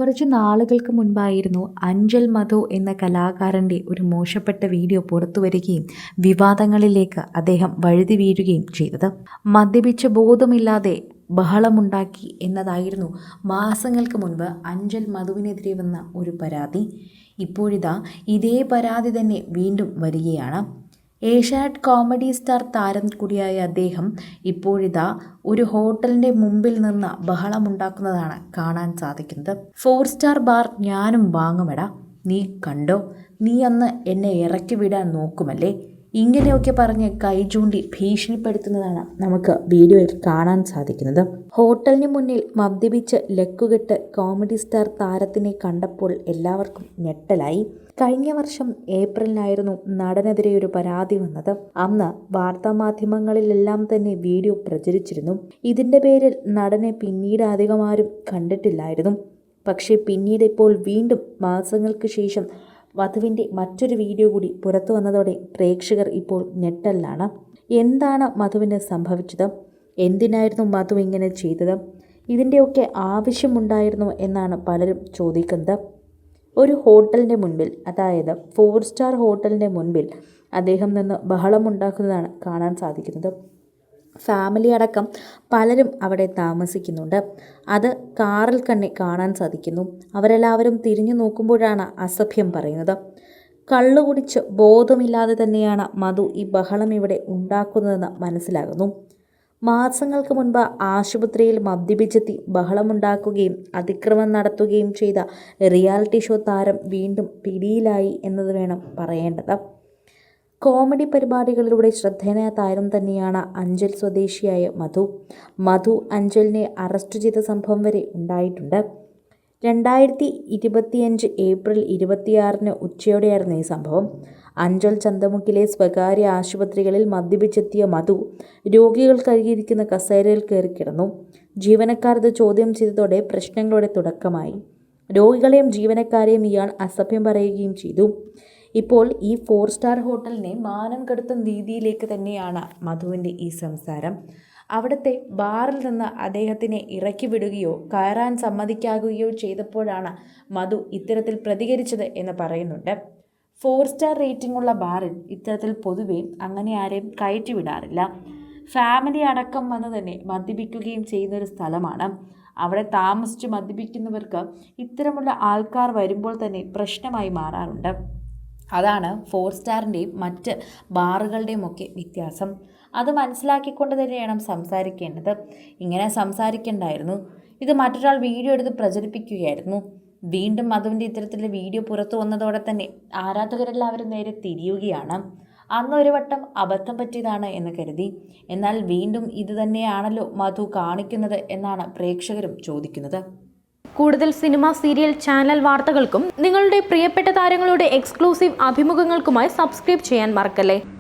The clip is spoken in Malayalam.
കുറച്ച് നാളുകൾക്ക് മുൻപായിരുന്നു അഞ്ചൽ മധു എന്ന കലാകാരൻ്റെ ഒരു മോശപ്പെട്ട വീഡിയോ പുറത്തുവരികയും വിവാദങ്ങളിലേക്ക് അദ്ദേഹം വഴുതി വീഴുകയും ചെയ്തത്. മദ്യപിച്ച് ബോധമില്ലാതെ ബഹളമുണ്ടാക്കി എന്നതായിരുന്നു മാസങ്ങൾക്ക് മുൻപ് അഞ്ചൽ മധുവിനെതിരെ വന്ന ഒരു പരാതി. ഇപ്പോഴിതാ ഇതേ പരാതി തന്നെ വീണ്ടും വരികയാണ്. ഏഷ്യാനെറ്റ് കോമഡി സ്റ്റാർ താരം കൂടിയായ അദ്ദേഹം ഇപ്പോഴിതാ ഒരു ഹോട്ടലിൻ്റെ മുമ്പിൽ നിന്ന് ബഹളമുണ്ടാക്കുന്നതാണ് കാണാൻ സാധിക്കുന്നത്. 4 സ്റ്റാർ ബാർ ഞാനും വാങ്ങുമെടാ, നീ കണ്ടോ, നീ അന്ന് എന്നെ ഇറക്കി വിടാൻ നോക്കുമല്ലേ, ഇങ്ങനെയൊക്കെ പറഞ്ഞ് കൈ ചൂണ്ടി ഭീഷണിപ്പെടുത്തുന്നതാണ് നമുക്ക് വീഡിയോയിൽ കാണാൻ സാധിക്കുന്നത്. ഹോട്ടലിന് മുന്നിൽ മദ്യപിച്ച് ലക്കുകെട്ട് കോമഡി സ്റ്റാർ താരത്തിനെ കണ്ടപ്പോൾ എല്ലാവർക്കും ഞെട്ടലായി. കഴിഞ്ഞ വർഷം ഏപ്രിലിലായിരുന്നു നടനെതിരെ ഒരു പരാതി വന്നത്. അന്ന് വാർത്താമാധ്യമങ്ങളിലെല്ലാം തന്നെ വീഡിയോ പ്രചരിച്ചിരുന്നു. ഇതിൻ്റെ പേരിൽ നടനെ പിന്നീട് അധികം ആരും കണ്ടിട്ടില്ലായിരുന്നു. പക്ഷേ പിന്നീട് ഇപ്പോൾ വീണ്ടും മാസങ്ങൾക്ക് ശേഷം വധുവിൻ്റെ മറ്റൊരു വീഡിയോ കൂടി പുറത്തു വന്നതോടെ പ്രേക്ഷകർ ഇപ്പോൾ ഞെട്ടലിലാണ്. എന്താണ് മധുവിന് സംഭവിച്ചത്? എന്തിനായിരുന്നു മധു ഇങ്ങനെ ചെയ്തത്? ഇതിൻ്റെയൊക്കെ ആവശ്യമുണ്ടായിരുന്നു എന്നാണ് പലരും ചോദിക്കുന്നത്. ഒരു ഹോട്ടലിൻ്റെ മുൻപിൽ, അതായത് 4 സ്റ്റാർ ഹോട്ടലിൻ്റെ മുൻപിൽ അദ്ദേഹം നിന്ന് ബഹളമുണ്ടാക്കുന്നതാണ് കാണാൻ സാധിക്കുന്നത്. ഫാമിലി അടക്കം പലരും അവിടെ താമസിക്കുന്നുണ്ട്. അത് കാറിൽ തന്നെ കാണാൻ സാധിക്കുന്നു. അവരെല്ലാവരും തിരിഞ്ഞു നോക്കുമ്പോഴാണ് അസഭ്യം പറയുന്നത്. കള്ളു കുടിച്ച് ബോധമില്ലാതെ തന്നെയാണ് മധു ഈ ബഹളം ഇവിടെ ഉണ്ടാക്കുന്നതെന്ന് മനസ്സിലാകുന്നു. മാസങ്ങൾക്ക് മുൻപ് ആശുപത്രിയിൽ മദ്യപിച്ചെത്തി ബഹളമുണ്ടാക്കുകയും അതിക്രമം നടത്തുകയും ചെയ്ത റിയാലിറ്റി ഷോ താരം വീണ്ടും പിടിയിലായി എന്നത് വേണം പറയേണ്ടത്. കോമഡി പരിപാടികളിലൂടെ ശ്രദ്ധേയനായ താരം തന്നെയാണ് അഞ്ചൽ സ്വദേശിയായ മധു അഞ്ചലിനെ അറസ്റ്റ് ചെയ്ത സംഭവം വരെ ഉണ്ടായിട്ടുണ്ട്. 2025 ഏപ്രിൽ 26 ഉച്ചയോടെയായിരുന്നു ഈ സംഭവം. അഞ്ചൽ ചന്തമുക്കിലെ സ്വകാര്യ ആശുപത്രികളിൽ മദ്യപിച്ചെത്തിയ മധു രോഗികൾ കഴുകിയിരിക്കുന്ന കസേരയിൽ കയറി കിടന്നു. ജീവനക്കാർ ഇത് ചോദ്യം ചെയ്തതോടെ പ്രശ്നങ്ങളുടെ തുടക്കമായി. രോഗികളെയും ജീവനക്കാരെയും ഇയാൾ അസഭ്യം പറയുകയും ചെയ്തു. ഇപ്പോൾ ഈ 4 സ്റ്റാർ ഹോട്ടലിനെ മാനം കെടുത്തുന്ന രീതിയിലേക്ക് തന്നെയാണ് മധുവിൻ്റെ ഈ സംസാരം. അവിടുത്തെ ബാറിൽ നിന്ന് അദ്ദേഹത്തിനെ ഇറക്കി വിടുകയോ കയറാൻ സമ്മതിക്കാകുകയോ ചെയ്തപ്പോഴാണ് മധു ഇത്തരത്തിൽ പ്രതികരിച്ചത് എന്ന് പറയുന്നുണ്ട്. 4 സ്റ്റാർ റേറ്റിംഗ് ഉള്ള ബാറിൽ ഇത്തരത്തിൽ പൊതുവെ അങ്ങനെ ആരെയും കയറ്റി വിടാറില്ല. ഫാമിലി അടക്കം വന്ന് തന്നെ മദ്യപിക്കുകയും ചെയ്യുന്നൊരു സ്ഥലമാണ്. അവിടെ താമസിച്ച് മദ്യപിക്കുന്നവർക്ക് ഇത്തരമുള്ള ആൾക്കാർ വരുമ്പോൾ തന്നെ പ്രശ്നമായി മാറാറുണ്ട്. അതാണ് 4 സ്റ്റാറിൻ്റെയും മറ്റ് ബാറുകളുടെയും ഒക്കെ വ്യത്യാസം. അത് മനസ്സിലാക്കിക്കൊണ്ട് തന്നെയാണ് സംസാരിക്കേണ്ടത്. ഇങ്ങനെ സംസാരിക്കേണ്ടായിരുന്നു. ഇത് മറ്റൊരാൾ വീഡിയോ എടുത്ത് പ്രചരിപ്പിക്കുകയായിരുന്നു. വീണ്ടും മധുവിൻ്റെ ഇത്തരത്തിലുള്ള വീഡിയോ പുറത്തു വന്നതോടെ തന്നെ ആരാധകരെല്ലാവരും നേരെ തിരിയുകയാണ്. അന്നൊരു വട്ടം അബദ്ധം പറ്റിയതാണ് എന്ന് കരുതി. എന്നാൽ വീണ്ടും ഇത് തന്നെയാണല്ലോ മധു കാണിക്കുന്നത് എന്നാണ് പ്രേക്ഷകരും ചോദിക്കുന്നത്. കൂടുതൽ സിനിമ, സീരിയൽ, ചാനൽ വാർത്തകൾക്കും നിങ്ങളുടെ പ്രിയപ്പെട്ട താരങ്ങളുടെ എക്സ്ക്ലൂസീവ് അഭിമുഖങ്ങൾക്കുമായി സബ്സ്ക്രൈബ് ചെയ്യാൻ മറക്കല്ലേ.